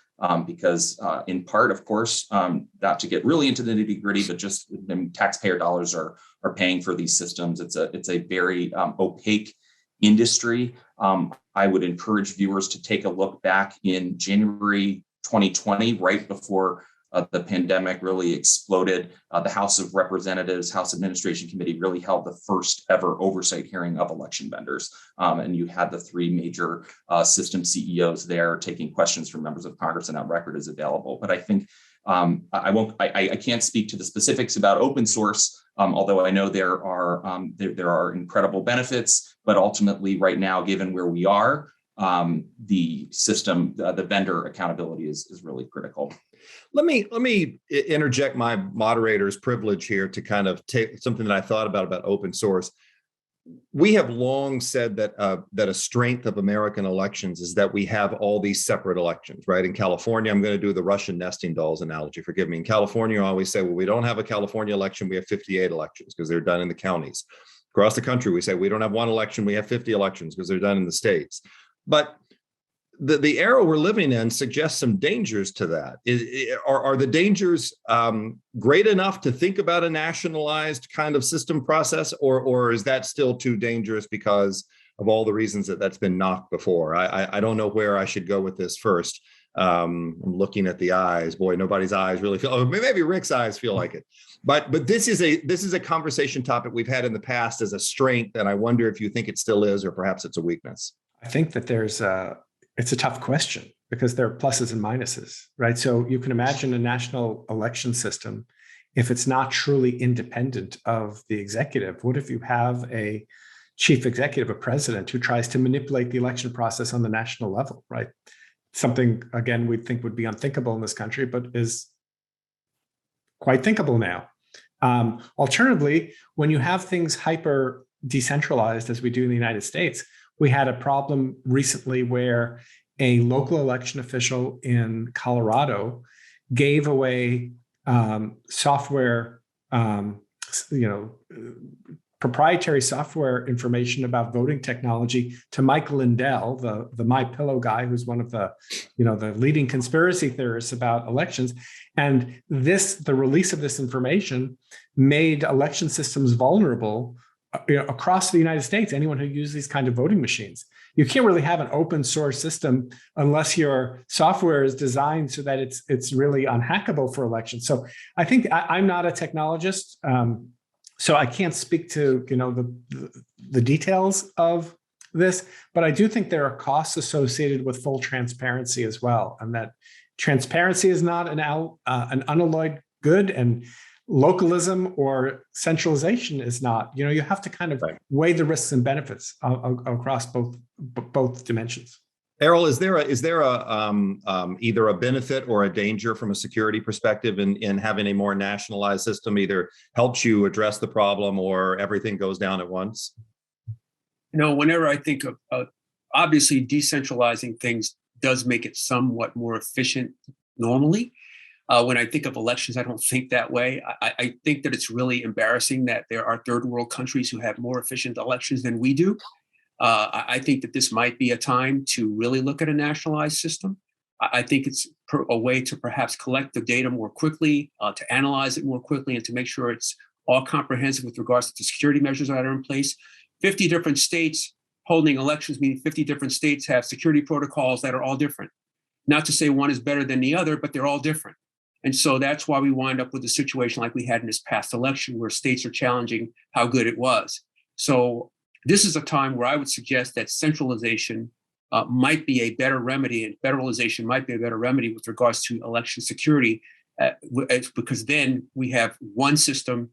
B: Because in part, of course, not to get really into the nitty gritty, but just taxpayer dollars are paying for these systems. It's a very opaque industry. I would encourage viewers to take a look back in January 2020, right before the pandemic really exploded. The House of Representatives, House Administration Committee really held the first ever oversight hearing of election vendors. And you had the three major system CEOs there taking questions from members of Congress, and that record is available. But I think I can't speak to the specifics about open source, although I know there are incredible benefits. But ultimately, right now, given where we are, the system, the vendor accountability is really critical.
D: Let me interject my moderator's privilege here to kind of take something that I thought about open source. We have long said that a strength of American elections is that we have all these separate elections, right? In California, I'm going to do the Russian nesting dolls analogy. Forgive me. In California, I always say, well, we don't have a California election. We have 58 elections because they're done in the counties. Across the country, we say we don't have one election. We have 50 elections because they're done in the states. But the era we're living in suggests some dangers to that. Are the dangers great enough to think about a nationalized kind of system process, or is that still too dangerous because of all the reasons that's been knocked before? I don't know where I should go with this first. I'm looking at the eyes. Boy, nobody's eyes really feel. Oh, maybe Rick's eyes feel like it. But this is a conversation topic we've had in the past as a strength, and I wonder if you think it still is, or perhaps it's a weakness.
E: I think that it's a tough question because there are pluses and minuses, right? So you can imagine a national election system, if it's not truly independent of the executive. What if you have a chief executive, a president, who tries to manipulate the election process on the national level, right? Something, again, we think would be unthinkable in this country, but is quite thinkable now. Alternatively, when you have things hyper decentralized, as we do in the United States, we had a problem recently where a local election official in Colorado gave away software, proprietary software information about voting technology to Mike Lindell, the MyPillow guy, who's one of the leading conspiracy theorists about elections. And the release of this information made election systems vulnerable across the United States. Anyone who uses these kind of voting machines. You can't really have an open source system unless your software is designed so that it's really unhackable for elections. So I think I'm not a technologist, so I can't speak to the details of this, but I do think there are costs associated with full transparency as well, and that transparency is not an unalloyed good, and localism or centralization is not. You have to kind of weigh the risks and benefits across both dimensions.
D: Errol, is there either a benefit or a danger from a security perspective in having a more nationalized system? Either helps you address the problem or everything goes down at once?
F: Whenever I think of obviously decentralizing things does make it somewhat more efficient normally. When I think of elections, I don't think that way. I think that it's really embarrassing that there are third world countries who have more efficient elections than we do. I think that this might be a time to really look at a nationalized system. I think it's a way to perhaps collect the data more quickly, to analyze it more quickly, and to make sure it's all comprehensive with regards to the security measures that are in place. 50 different states holding elections, meaning 50 different states have security protocols that are all different. Not to say one is better than the other, but they're all different. And so that's why we wind up with a situation like we had in this past election, where states are challenging how good it was. So this is a time where I would suggest that centralization might be a better remedy, and federalization might be a better remedy with regards to election security, because then we have one system,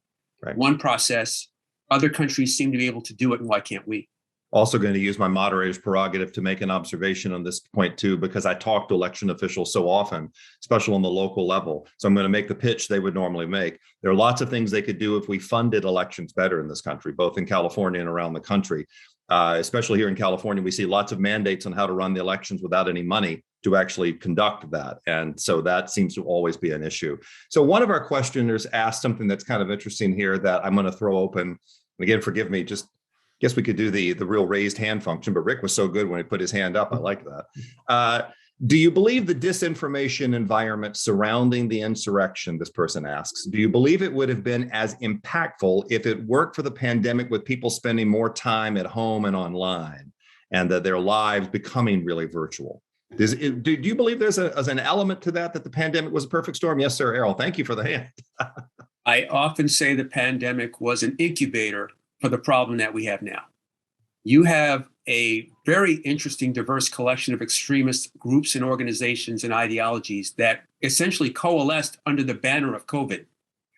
F: one process. Other countries seem to be able to do it, and why can't we?
D: Also going to use my moderator's prerogative to make an observation on this point too, because I talk to election officials so often, especially on the local level. So I'm going to make the pitch they would normally make. There are lots of things they could do if we funded elections better in this country, both in California and around the country. Especially here in California, we see lots of mandates on how to run the elections without any money to actually conduct that. And so that seems to always be an issue. So one of our questioners asked something that's kind of interesting here that I'm going to throw open. And again, forgive me, just guess we could do the real raised hand function, but Rick was so good when he put his hand up. I like that. Do you believe the disinformation environment surrounding the insurrection, this person asks, do you believe it would have been as impactful if it worked for the pandemic with people spending more time at home and online, and that their lives becoming really virtual? Do you believe there's an element to that the pandemic was a perfect storm? Yes, sir, Errol. Thank you for the hand.
F: I often say the pandemic was an incubator for the problem that we have now. You have a very interesting, diverse collection of extremist groups and organizations and ideologies that essentially coalesced under the banner of COVID.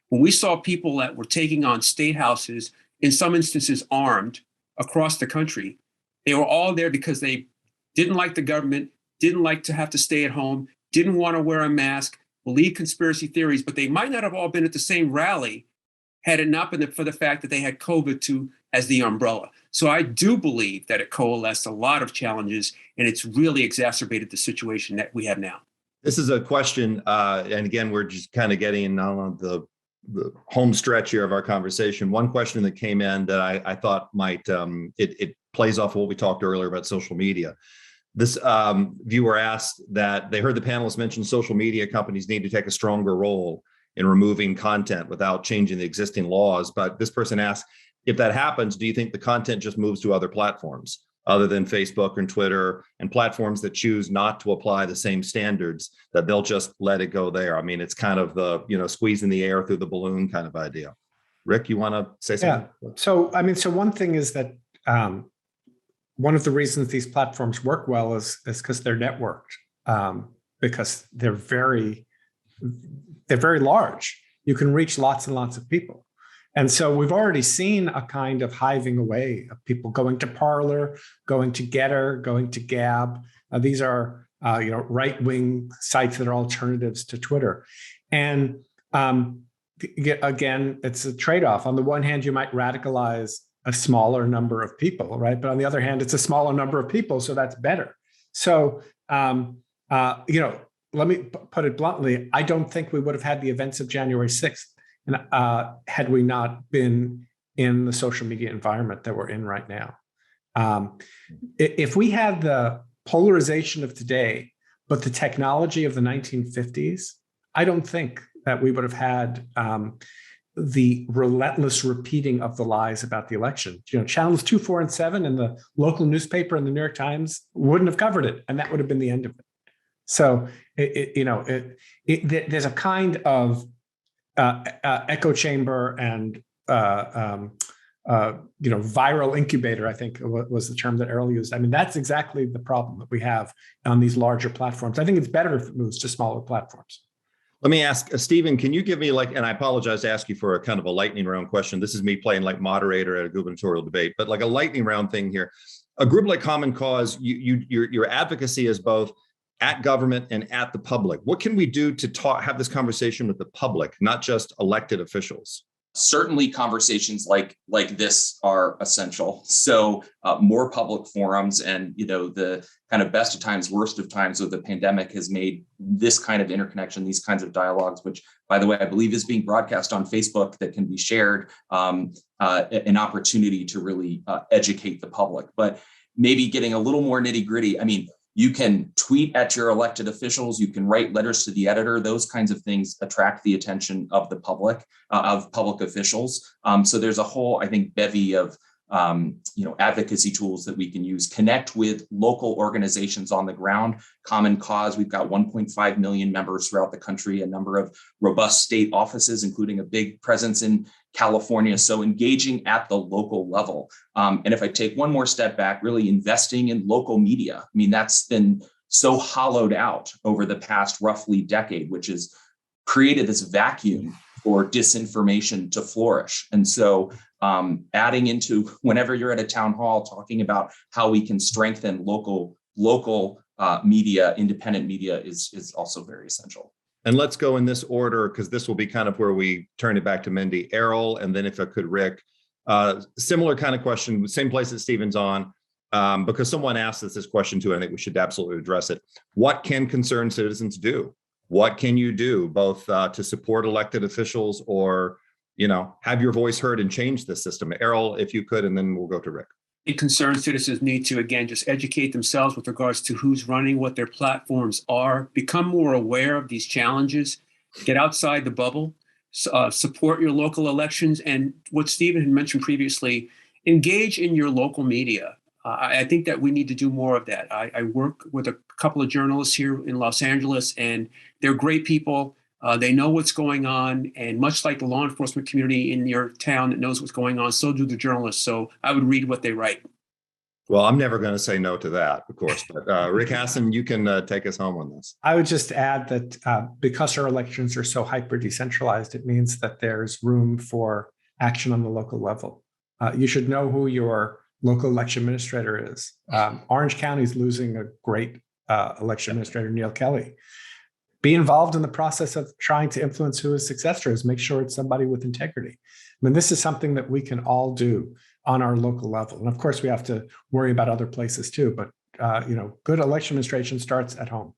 F: When we saw people that were taking on state houses, in some instances armed, across the country, they were all there because they didn't like the government, didn't like to have to stay at home, didn't want to wear a mask, believe conspiracy theories, but they might not have all been at the same rally had it not been for the fact that they had COVID as the umbrella. So I do believe that it coalesced a lot of challenges, and it's really exacerbated the situation that we have now.
D: This is a question, and again, we're just kind of getting on the home stretch here of our conversation. One question that came in that I thought might, it plays off of what we talked earlier about social media. This viewer asked that they heard the panelists mention social media companies need to take a stronger role in removing content without changing the existing laws. But this person asked, if that happens, do you think the content just moves to other platforms other than Facebook and Twitter, and platforms that choose not to apply the same standards, that they'll just let it go there? I mean, it's kind of the, squeezing the air through the balloon kind of idea. Rick, you want to say something?
E: Yeah. So one thing is that one of the reasons these platforms work well is because they're networked, because they're very large. You can reach lots and lots of people. And so we've already seen a kind of hiving away of people going to Parler, going to Getter, going to Gab. These are right-wing sites that are alternatives to Twitter. And again, it's a trade-off. On the one hand, you might radicalize a smaller number of people, right? But on the other hand, it's a smaller number of people, so that's better. So let me put it bluntly, I don't think we would have had the events of January 6th had we not been in the social media environment that we're in right now. If we had the polarization of today, but the technology of the 1950s, I don't think that we would have had the relentless repeating of the lies about the election. Channels 2, 4, and 7 and the local newspaper and the New York Times wouldn't have covered it, and that would have been the end of it. So, there's a kind of echo chamber and viral incubator, I think was the term that Errol used. I mean, that's exactly the problem that we have on these larger platforms. I think it's better if it moves to smaller platforms.
D: Let me ask, Stephen, can you give me and I apologize to ask you for a kind of a lightning round question. This is me playing like moderator at a gubernatorial debate, but like a lightning round thing here. A group like Common Cause, your advocacy is both at government and at the public. What can we do to have this conversation with the public, not just elected officials?
B: Certainly conversations like this are essential. So more public forums, and the kind of best of times, worst of times of the pandemic has made this kind of interconnection, these kinds of dialogues, which, by the way, I believe is being broadcast on Facebook that can be shared, an opportunity to really educate the public. But maybe getting a little more nitty gritty. I mean, you can tweet at your elected officials. You can write letters to the editor. Those kinds of things attract the attention of the public, of public officials. So there's a whole, I think, bevy of advocacy tools that we can use. Connect with local organizations on the ground. Common Cause, we've got 1.5 million members throughout the country, a number of robust state offices, including a big presence in California. So engaging at the local level. And if I take one more step back, really investing in local media. I mean, that's been so hollowed out over the past roughly decade, which has created this vacuum for disinformation to flourish. And so adding into, whenever you're at a town hall, talking about how we can strengthen local media, independent media is also very essential.
D: And let's go in this order, because this will be kind of where we turn it back to Mindy. Errol, and then if I could, Rick. Similar kind of question, same place that Stephen's on, because someone asked us this question too, and I think we should absolutely address it. What can concerned citizens do? What can you do both to support elected officials or, have your voice heard and change the system? Errol, if you could, and then we'll go to Rick.
F: Concerned citizens need to, again, just educate themselves with regards to who's running, what their platforms are, become more aware of these challenges, get outside the bubble, support your local elections. And what Stephen had mentioned previously, engage in your local media. I think that we need to do more of that. I work with a couple of journalists here in Los Angeles, and they're great people. They know what's going on. And much like the law enforcement community in your town that knows what's going on, so do the journalists. So I would read what they write.
D: Well, I'm never going to say no to that, of course. But Rick Hasen, you can take us home on this.
E: I would just add that because our elections are so hyper decentralized, it means that there's room for action on the local level. You should know who your local election administrator is. Orange County is losing a great election administrator, Neil Kelly. Be involved in the process of trying to influence who his successor is. Make sure it's somebody with integrity. I mean, this is something that we can all do on our local level. And of course, we have to worry about other places too. But good election administration starts at home.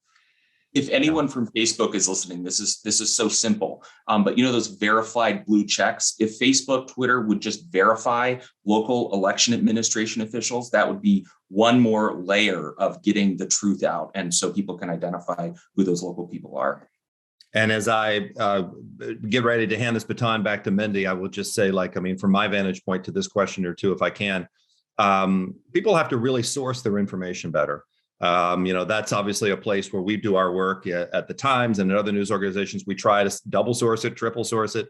B: If anyone from Facebook is listening, this is so simple. But those verified blue checks, if Facebook, Twitter would just verify local election administration officials, that would be one more layer of getting the truth out. And so people can identify who those local people are.
D: And as I get ready to hand this baton back to Mindy, I will just say, from my vantage point to this question or two, if I can, people have to really source their information better. That's obviously a place where we do our work at the Times and at other news organizations. We try to double source it, triple source it.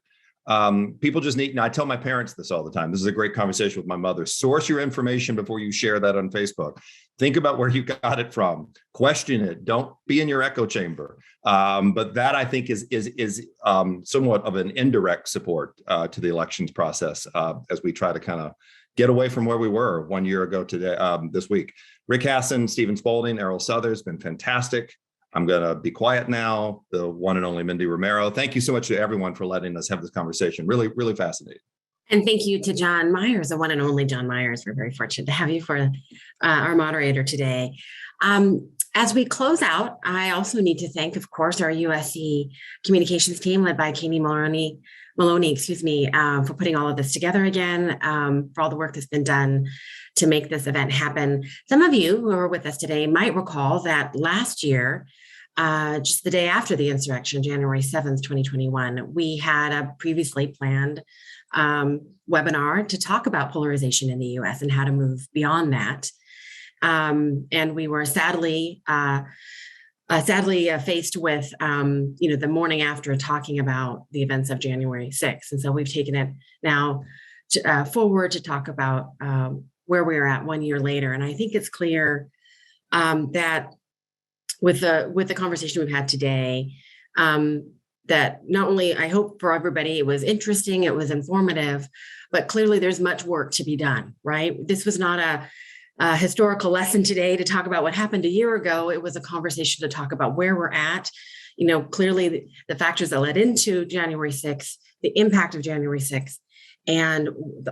D: People just need, and I tell my parents this all the time. This is a great conversation with my mother. Source your information before you share that on Facebook. Think about where you got it from. Question it. Don't be in your echo chamber. But that, I think, is somewhat of an indirect support to the elections process as we try to kind of get away from where we were 1 year ago today, this week. Rick Hasen, Stephen Spaulding, Errol Southers, been fantastic. I'm going to be quiet now. The one and only Mindy Romero. Thank you so much to everyone for letting us have this conversation. Really, really fascinating.
A: And thank you to John Myers, the one and only John Myers. We're very fortunate to have you for our moderator today. As we close out, I also need to thank, of course, our USC communications team led by Katie Maloney, for putting all of this together again, for all the work that's been done to make this event happen. Some of you who are with us today might recall that last year, just the day after the insurrection, January 7th, 2021, we had a previously planned webinar to talk about polarization in the US and how to move beyond that. And we were sadly faced with, the morning after talking about the events of January 6th. And so we've taken it now forward to talk about where we're at 1 year later. And I think it's clear that with the conversation we've had today, that not only, I hope for everybody, it was interesting, it was informative, but clearly there's much work to be done, right? This was not a historical lesson today to talk about what happened a year ago. It was a conversation to talk about where we're at, clearly the factors that led into January 6th, the impact of January 6th, and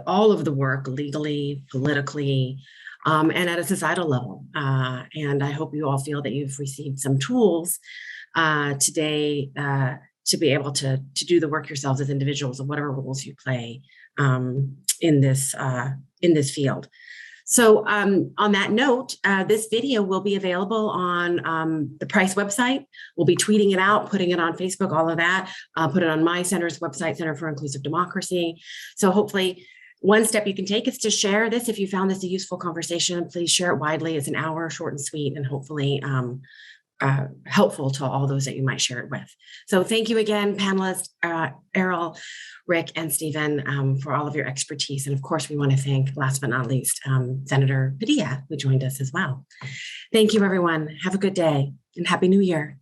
A: all of the work legally, politically, and at a societal level. And I hope you all feel that you've received some tools today to be able to do the work yourselves as individuals and whatever roles you play in this field. So on that note, this video will be available on the Price website. We'll be tweeting it out, putting it on Facebook, all of that. Put it on my center's website, Center for Inclusive Democracy. So hopefully one step you can take is to share this. If you found this a useful conversation, please share it widely. It's an hour, short and sweet, and hopefully helpful to all those that you might share it with. So thank you again, panelists, Errol, Rick, and Stephen, for all of your expertise. And of course, we want to thank, last but not least, Senator Padilla, who joined us as well. Thank you, everyone. Have a good day and Happy New Year.